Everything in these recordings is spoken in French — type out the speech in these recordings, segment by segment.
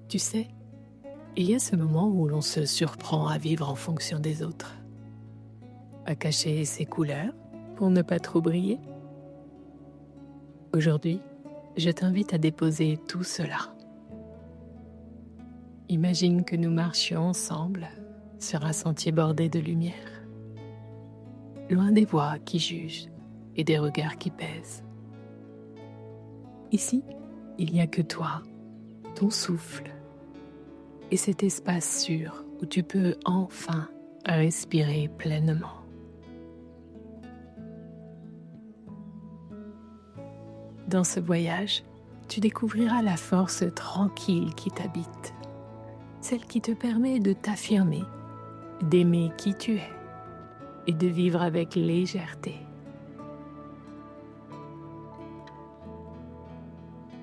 Tu sais, il y a ce moment où l'on se surprend à vivre en fonction des autres, à cacher ses couleurs pour ne pas trop briller. Aujourd'hui, je t'invite à déposer tout cela. Imagine que nous marchions ensemble sur un sentier bordé de lumière, loin des voix qui jugent et des regards qui pèsent. Ici, il n'y a que toi, ton souffle et cet espace sûr où tu peux enfin respirer pleinement. Dans ce voyage, tu découvriras la force tranquille qui t'habite, celle qui te permet de t'affirmer, d'aimer qui tu es et de vivre avec légèreté.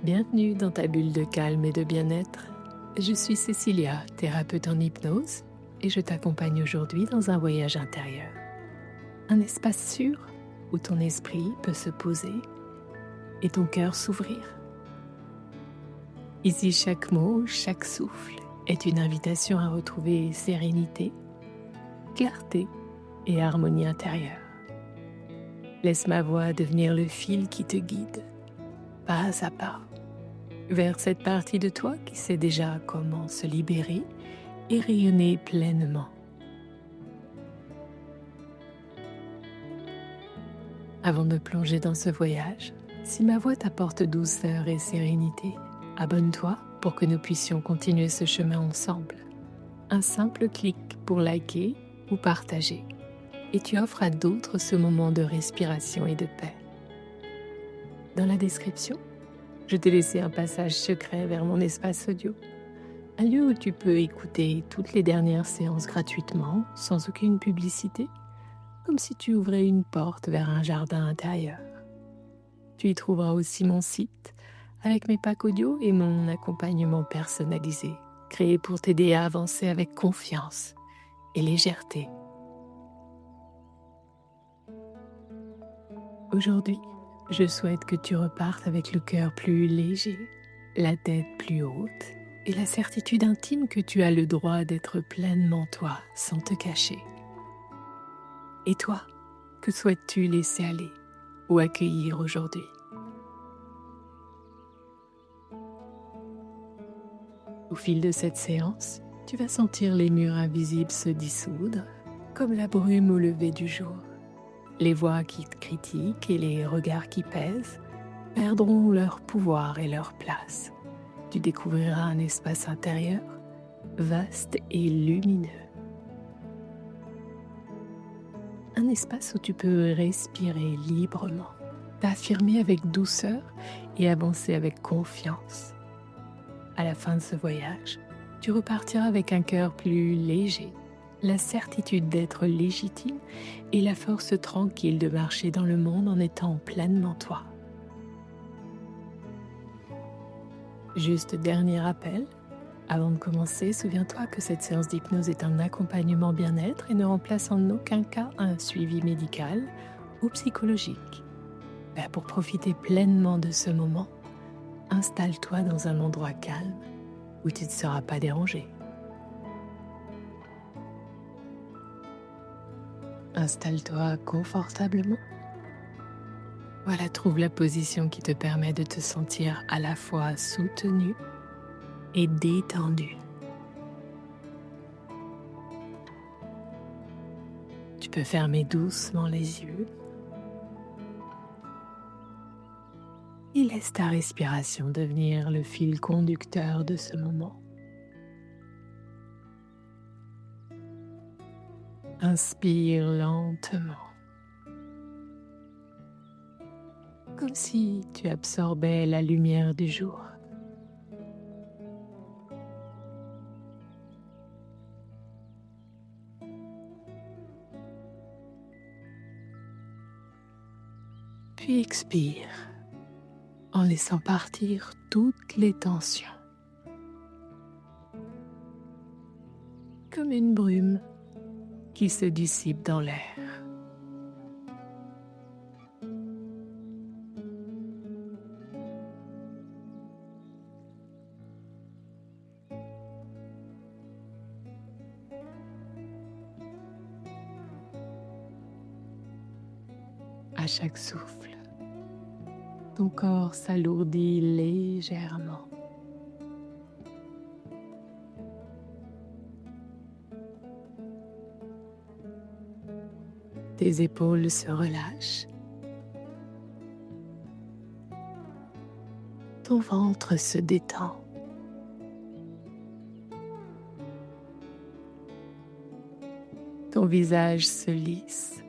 Bienvenue dans ta bulle de calme et de bien-être. Je suis Cécilia, thérapeute en hypnose, et je t'accompagne aujourd'hui dans un voyage intérieur. Un espace sûr où ton esprit peut se poser et ton cœur s'ouvrir. Ici, chaque mot, chaque souffle est une invitation à retrouver sérénité, clarté et harmonie intérieure. Laisse ma voix devenir le fil qui te guide, pas à pas, vers cette partie de toi qui sait déjà comment se libérer et rayonner pleinement. Avant de plonger dans ce voyage, si ma voix t'apporte douceur et sérénité, abonne-toi pour que nous puissions continuer ce chemin ensemble. Un simple clic pour liker ou partager, et tu offres à d'autres ce moment de respiration et de paix. Dans la description, je t'ai laissé un passage secret vers mon espace audio, un lieu où tu peux écouter toutes les dernières séances gratuitement, sans aucune publicité, comme si tu ouvrais une porte vers un jardin intérieur. Tu y trouveras aussi mon site, avec mes packs audio et mon accompagnement personnalisé, créé pour t'aider à avancer avec confiance et légèreté. Aujourd'hui, je souhaite que tu repartes avec le cœur plus léger, la tête plus haute et la certitude intime que tu as le droit d'être pleinement toi, sans te cacher. Et toi, que souhaites-tu laisser aller ou accueillir aujourd'hui? Au fil de cette séance, tu vas sentir les murs invisibles se dissoudre, comme la brume au lever du jour. Les voix qui te critiquent et les regards qui pèsent perdront leur pouvoir et leur place. Tu découvriras un espace intérieur, vaste et lumineux. Un espace où tu peux respirer librement, t'affirmer avec douceur et avancer avec confiance. À la fin de ce voyage, tu repartiras avec un cœur plus léger, la certitude d'être légitime et la force tranquille de marcher dans le monde en étant pleinement toi. Juste dernier rappel, avant de commencer, souviens-toi que cette séance d'hypnose est un accompagnement bien-être et ne remplace en aucun cas un suivi médical ou psychologique. Pour profiter pleinement de ce moment, installe-toi dans un endroit calme où tu ne seras pas dérangé. Installe-toi confortablement. Voilà, trouve la position qui te permet de te sentir à la fois soutenu et détendu. Tu peux fermer doucement les yeux et laisse ta respiration devenir le fil conducteur de ce moment. Inspire lentement, comme si tu absorbais la lumière du jour. Puis expire en laissant partir toutes les tensions. Comme une brume qui se dissipe dans l'air. À chaque souffle, ton corps s'alourdit légèrement. Tes épaules se relâchent. Ton ventre se détend. Ton visage se lisse.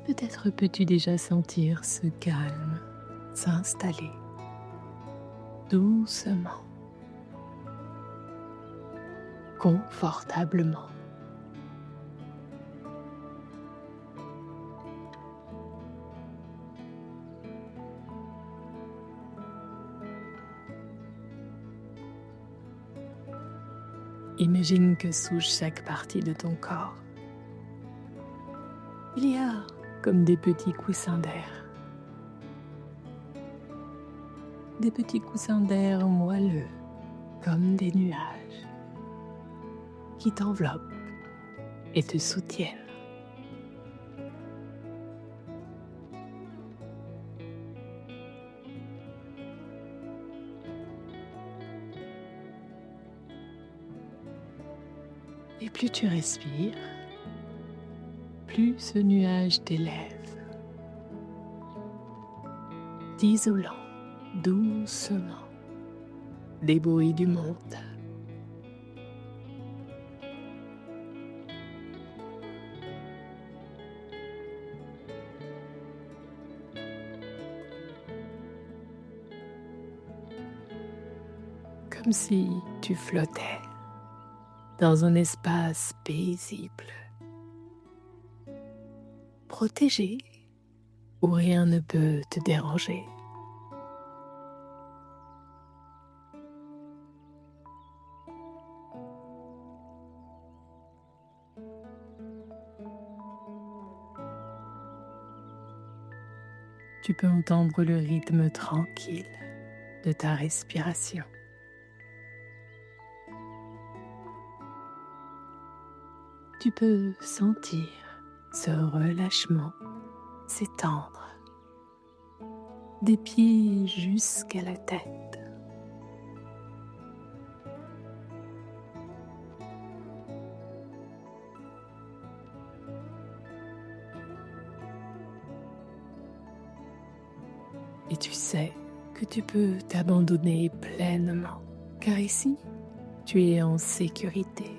Peut-être peux-tu déjà sentir ce calme s'installer doucement, confortablement. Imagine que sous chaque partie de ton corps, il y a comme des petits coussins d'air. Des petits coussins d'air moelleux, comme des nuages, qui t'enveloppent et te soutiennent. Et plus tu respires, plus ce nuage t'élève, t'isolant doucement des bruits du monde. Comme si tu flottais dans un espace paisible, protégé, où rien ne peut te déranger. Tu peux entendre le rythme tranquille de ta respiration. Tu peux sentir ce relâchement s'étendre des pieds jusqu'à la tête. Et tu sais que tu peux t'abandonner pleinement, car ici, tu es en sécurité.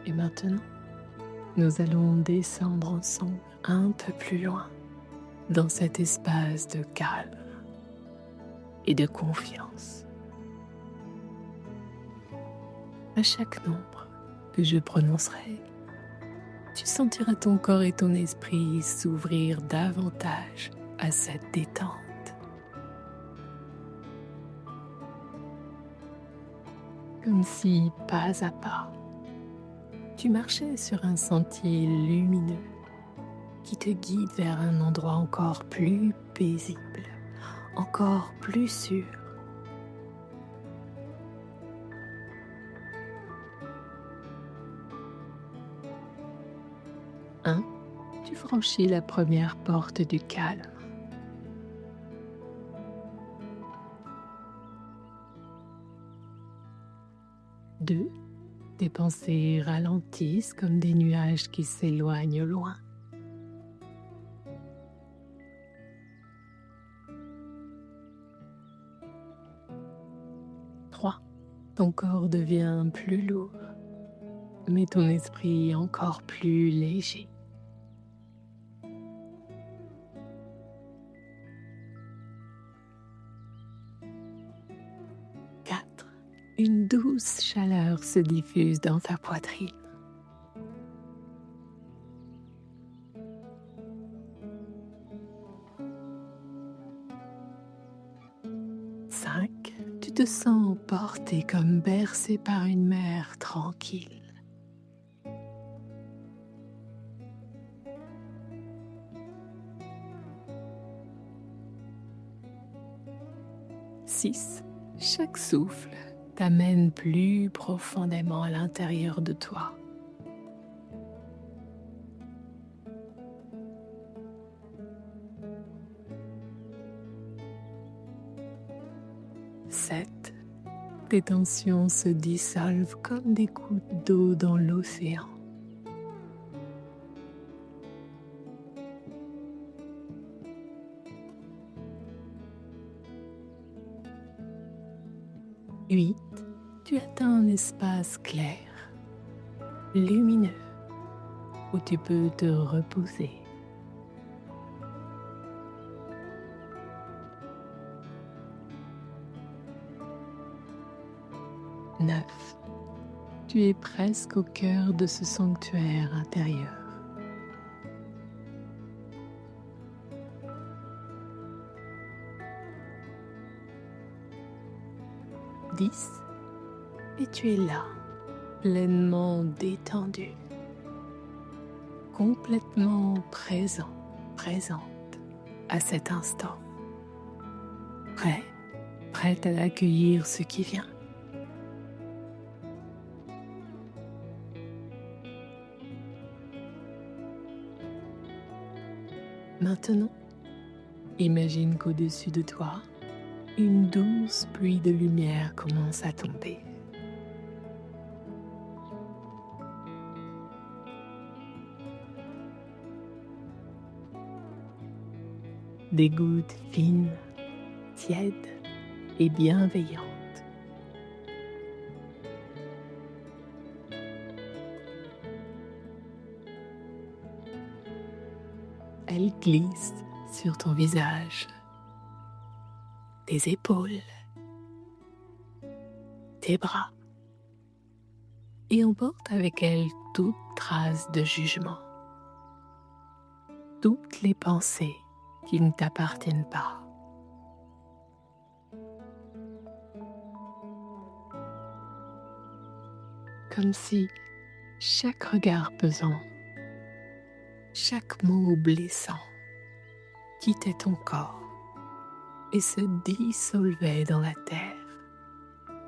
Et maintenant, nous allons descendre ensemble un peu plus loin dans cet espace de calme et de confiance. À chaque nombre que je prononcerai, tu sentiras ton corps et ton esprit s'ouvrir davantage à cette détente. Comme si, pas à pas, tu marchais sur un sentier lumineux qui te guide vers un endroit encore plus paisible, encore plus sûr. Tu franchis la première porte du calme. 2, tes pensées ralentissent comme des nuages qui s'éloignent au loin. 3, ton corps devient plus lourd, mais ton esprit encore plus léger. 4, une douce chaleur se diffuse dans ta poitrine. 5, tu te sens porté comme bercé par une mer tranquille. 6. Chaque souffle t'amène plus profondément à l'intérieur de toi. 7. Tes tensions se dissolvent comme des gouttes d'eau dans l'océan. 8. Tu atteins un espace clair, lumineux, où tu peux te reposer. 9. Tu es presque au cœur de ce sanctuaire intérieur. 10. Et tu es là, pleinement détendu, complètement présent, présente à cet instant, prête à accueillir ce qui vient. Maintenant, imagine qu'au-dessus de toi, une douce pluie de lumière commence à tomber. Des gouttes fines, tièdes et bienveillantes. Elles glissent sur ton visage, tes épaules, tes bras, et emportent avec elles toute trace de jugement, toutes les pensées qui ne t'appartiennent pas. Comme si chaque regard pesant, chaque mot blessant quittait ton corps et se dissolvait dans la terre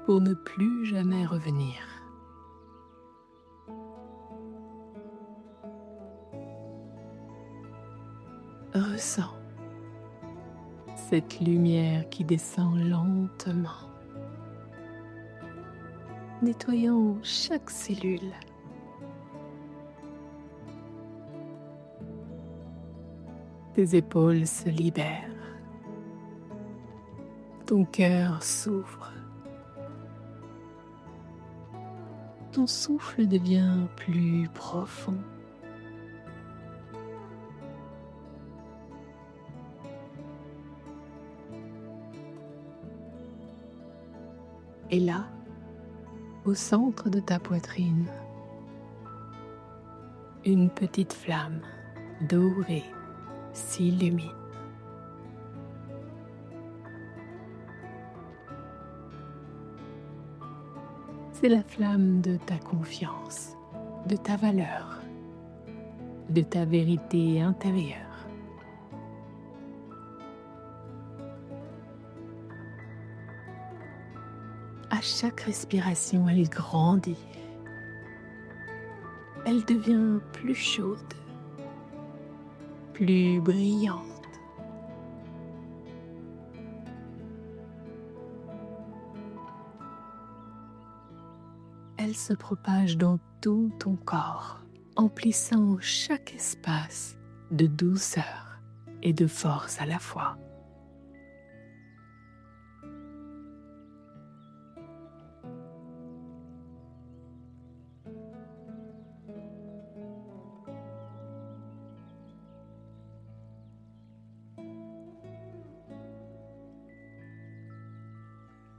pour ne plus jamais revenir. Ressens cette lumière qui descend lentement, nettoyant chaque cellule. Tes épaules se libèrent, ton cœur s'ouvre, ton souffle devient plus profond. Et là, au centre de ta poitrine, une petite flamme dorée s'illumine. C'est la flamme de ta confiance, de ta valeur, de ta vérité intérieure. À chaque respiration, elle grandit. Elle devient plus chaude, plus brillante. Elle se propage dans tout ton corps, emplissant chaque espace de douceur et de force à la fois.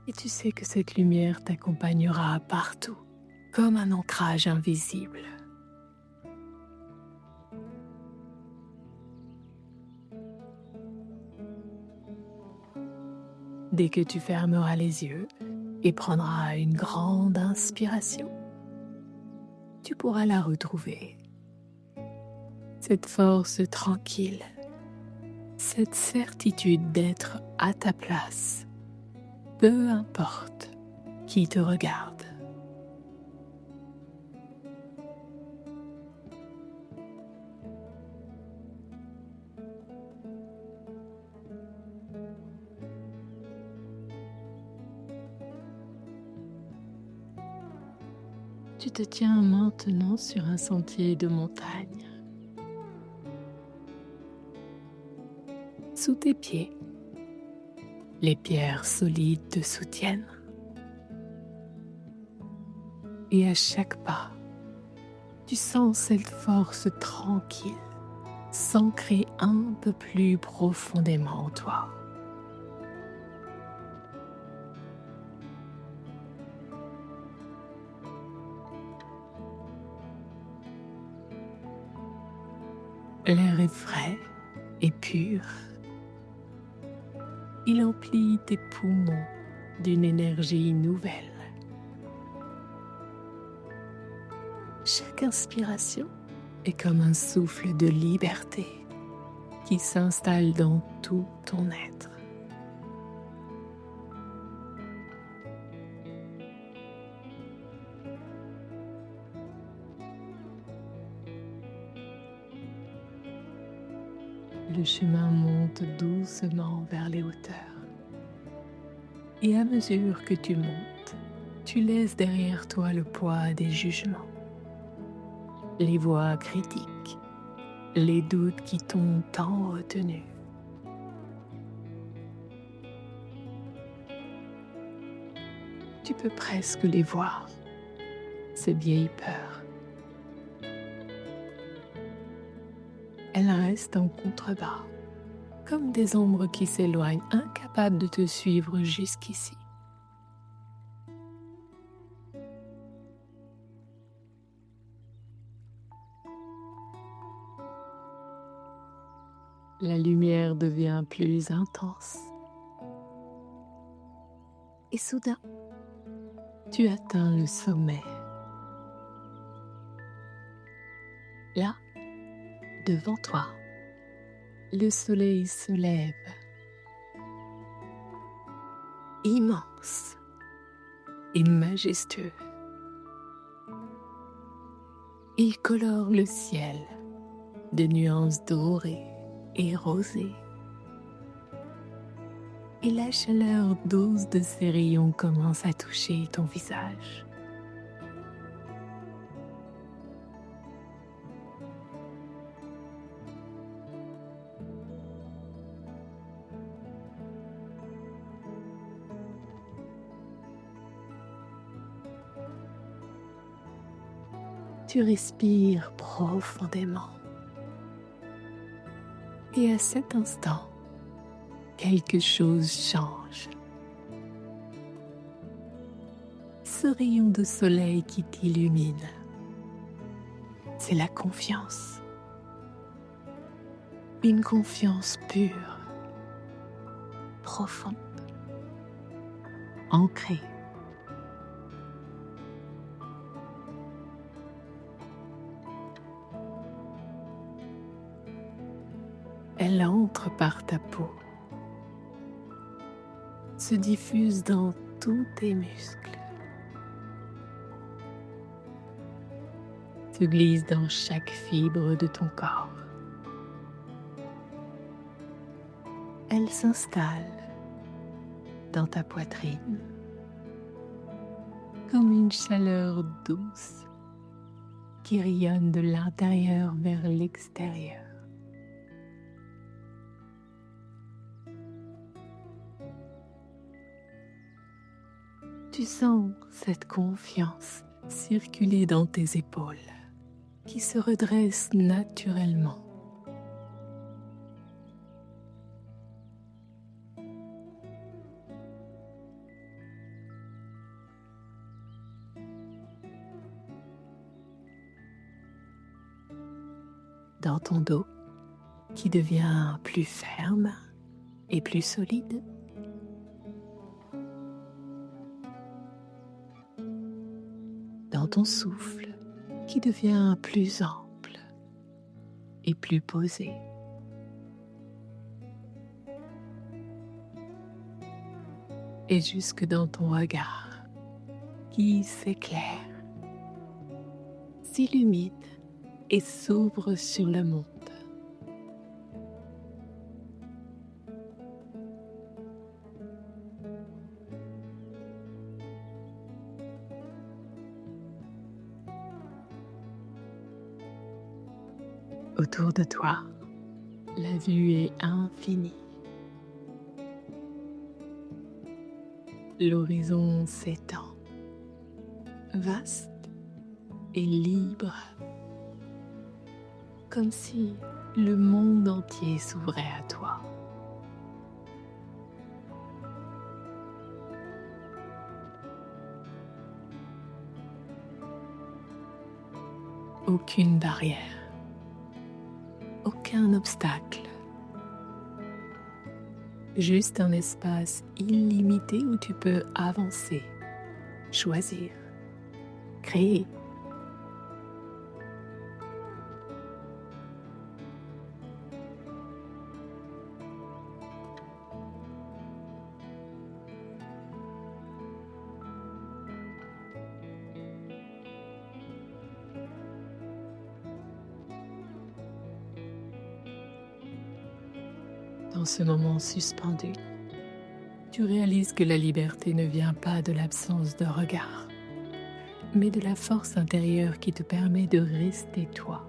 Et tu sais que cette lumière t'accompagnera partout, comme un ancrage invisible. Dès que tu fermeras les yeux et prendras une grande inspiration, tu pourras la retrouver. Cette force tranquille, cette certitude d'être à ta place, peu importe qui te regarde. Tu te tiens maintenant sur un sentier de montagne. Sous tes pieds, les pierres solides te soutiennent. Et à chaque pas, tu sens cette force tranquille s'ancrer un peu plus profondément en toi. L'air est frais et pur. Il emplit tes poumons d'une énergie nouvelle. Chaque inspiration est comme un souffle de liberté qui s'installe dans tout ton être. Le chemin monte doucement vers les hauteurs. Et à mesure que tu montes, tu laisses derrière toi le poids des jugements, les voix critiques, les doutes qui t'ont tant retenu. Tu peux presque les voir, ces vieilles peurs. Elles restent en contrebas, comme des ombres qui s'éloignent, incapables de te suivre jusqu'ici. La lumière devient plus intense. Et soudain, tu atteins le sommet. Là, devant toi, le soleil se lève, immense et majestueux. Il colore le ciel de nuances dorées et rosées. Et la chaleur douce de ses rayons commence à toucher ton visage. Tu respires profondément. Et à cet instant, quelque chose change. Ce rayon de soleil qui t'illumine, c'est la confiance. Une confiance pure, profonde, ancrée. Elle entre par ta peau, se diffuse dans tous tes muscles, se glisse dans chaque fibre de ton corps. Elle s'installe dans ta poitrine comme une chaleur douce qui rayonne de l'intérieur vers l'extérieur. Tu sens cette confiance circuler dans tes épaules, qui se redressent naturellement. Dans ton dos, qui devient plus ferme et plus solide. Dans ton souffle, qui devient plus ample et plus posé. et jusque dans ton regard qui s'éclaire, s'illumine et s'ouvre sur le monde. Autour de toi, la vue est infinie. L'horizon s'étend, vaste et libre, comme si le monde entier s'ouvrait à toi. Aucune barrière, aucun obstacle. Juste un espace illimité où tu peux avancer, choisir, créer. Dans ce moment suspendu, tu réalises que la liberté ne vient pas de l'absence de regard, mais de la force intérieure qui te permet de rester toi,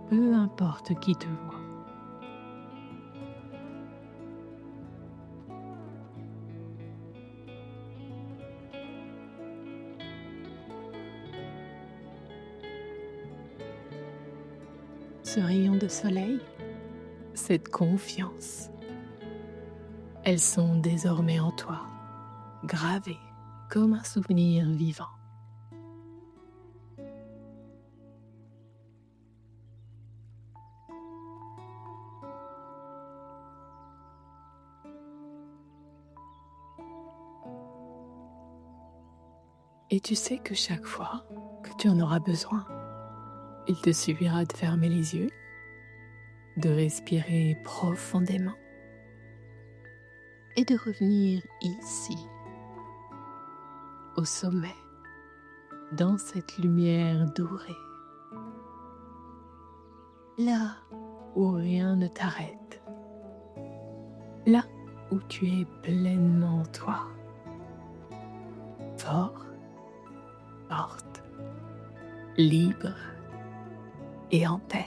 peu importe qui te voit. Ce rayon de soleil, cette confiance, elles sont désormais en toi, gravées comme un souvenir vivant. Et tu sais que chaque fois que tu en auras besoin, il te suffira de fermer les yeux, de respirer profondément et de revenir ici, au sommet, dans cette lumière dorée, là où rien ne t'arrête, là où tu es pleinement toi, fort, forte, libre et en paix.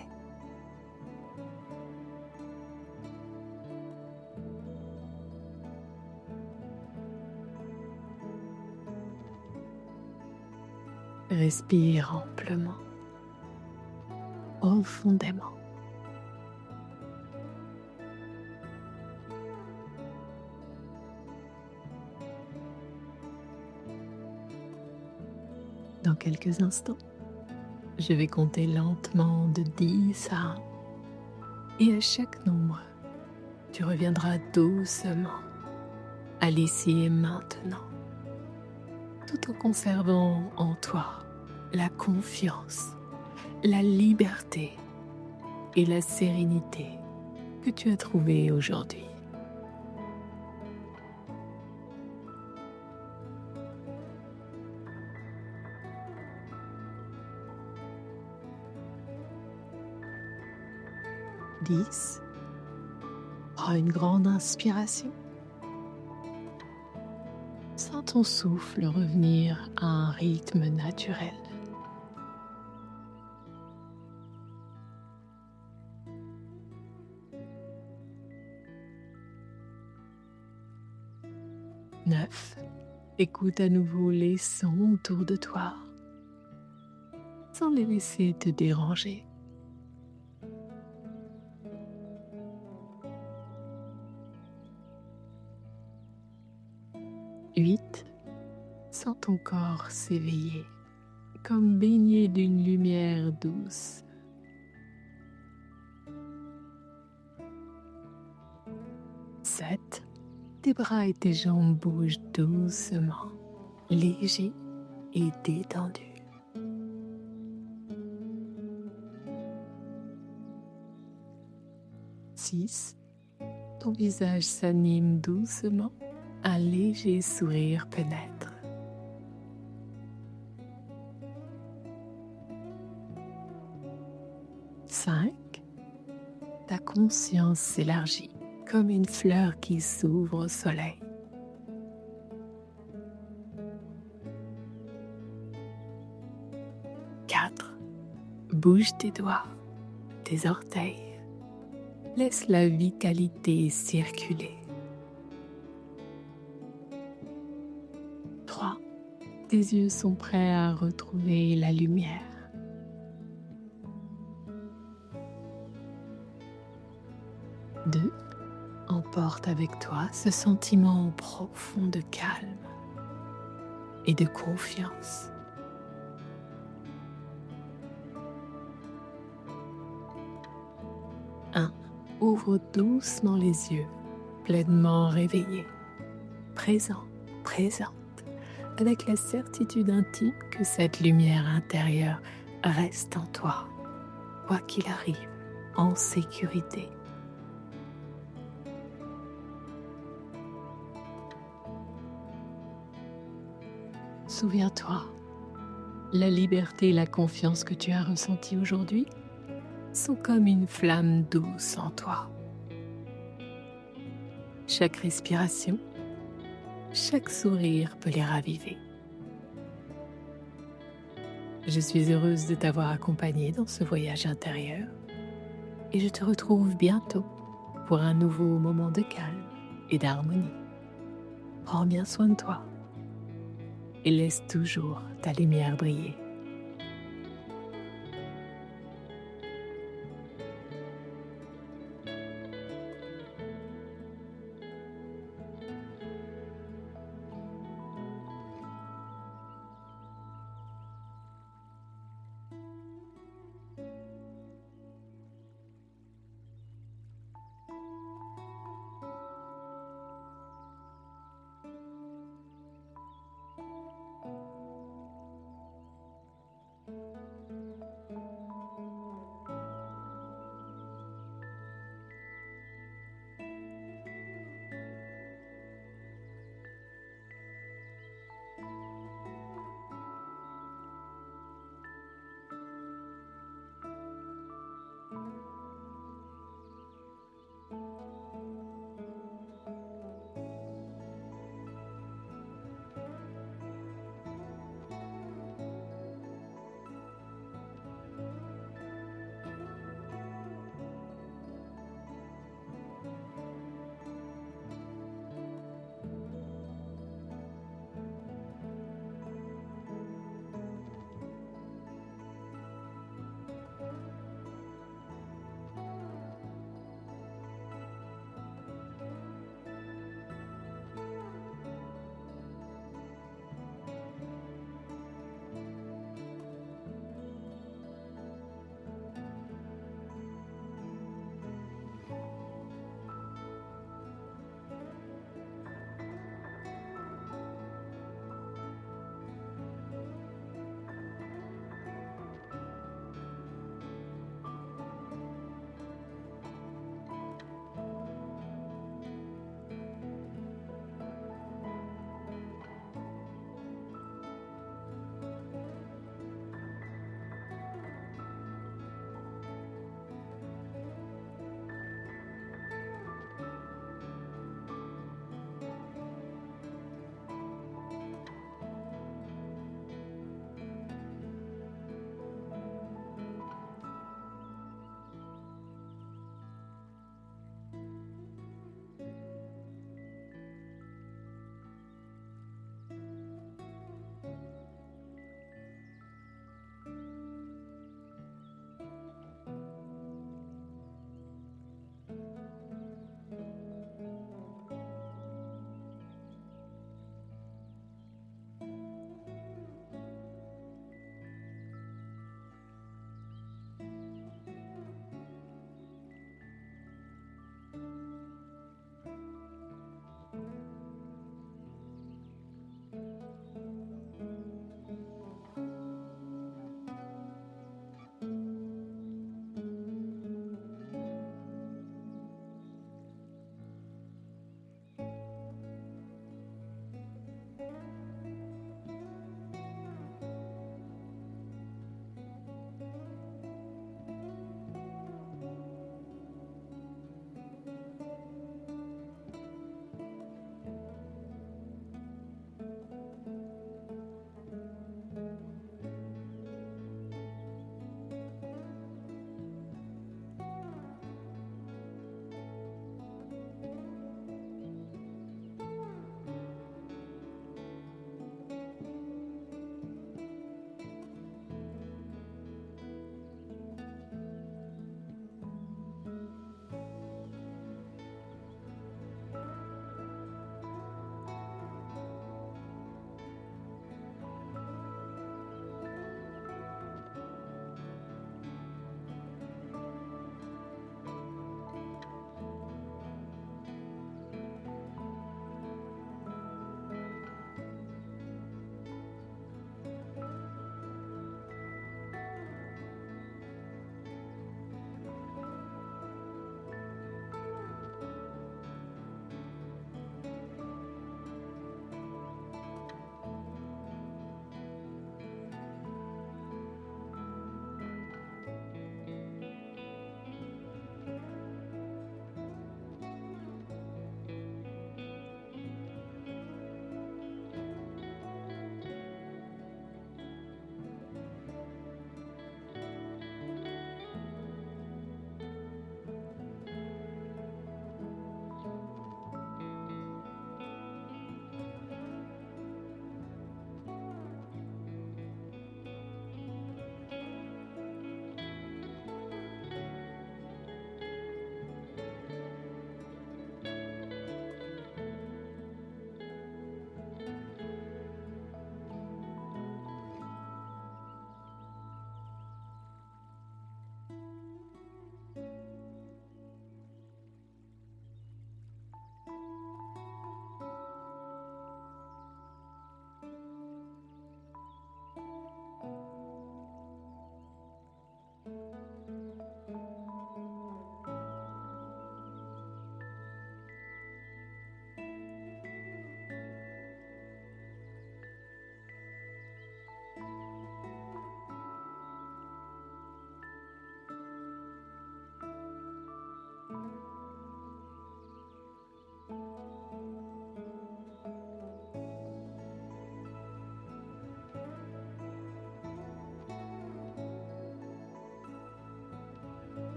Respire amplement, profondément. Dans quelques instants, je vais compter lentement de 10 à 1 et à chaque nombre, tu reviendras doucement à l'ici et maintenant, tout en conservant en toi la confiance, la liberté et la sérénité que tu as trouvées aujourd'hui. Dix. Prends une grande inspiration. Sens ton souffle revenir à un rythme naturel. 9. Écoute à nouveau les sons autour de toi, sans les laisser te déranger. 8. Sens ton corps s'éveiller, comme baigné d'une lumière douce. 7. Tes bras et tes jambes bougent doucement, légers et détendus. 6. Ton visage s'anime doucement un léger sourire peut naître. 5. Ta conscience s'élargit comme une fleur qui s'ouvre au soleil. 4. Bouge tes doigts, tes orteils. Laisse la vitalité circuler. 3. Tes yeux sont prêts à retrouver la lumière. 2. Emporte avec toi ce sentiment profond de calme et de confiance. 1. Ouvre doucement les yeux, pleinement réveillé, présent, présente, avec la certitude intime que cette lumière intérieure reste en toi, quoi qu'il arrive, en sécurité. Souviens-toi, la liberté et la confiance que tu as ressenties aujourd'hui sont comme une flamme douce en toi. Chaque respiration, chaque sourire peut les raviver. Je suis heureuse de t'avoir accompagnée dans ce voyage intérieur et je te retrouve bientôt pour un nouveau moment de calme et d'harmonie. Prends bien soin de toi et laisse toujours ta lumière briller.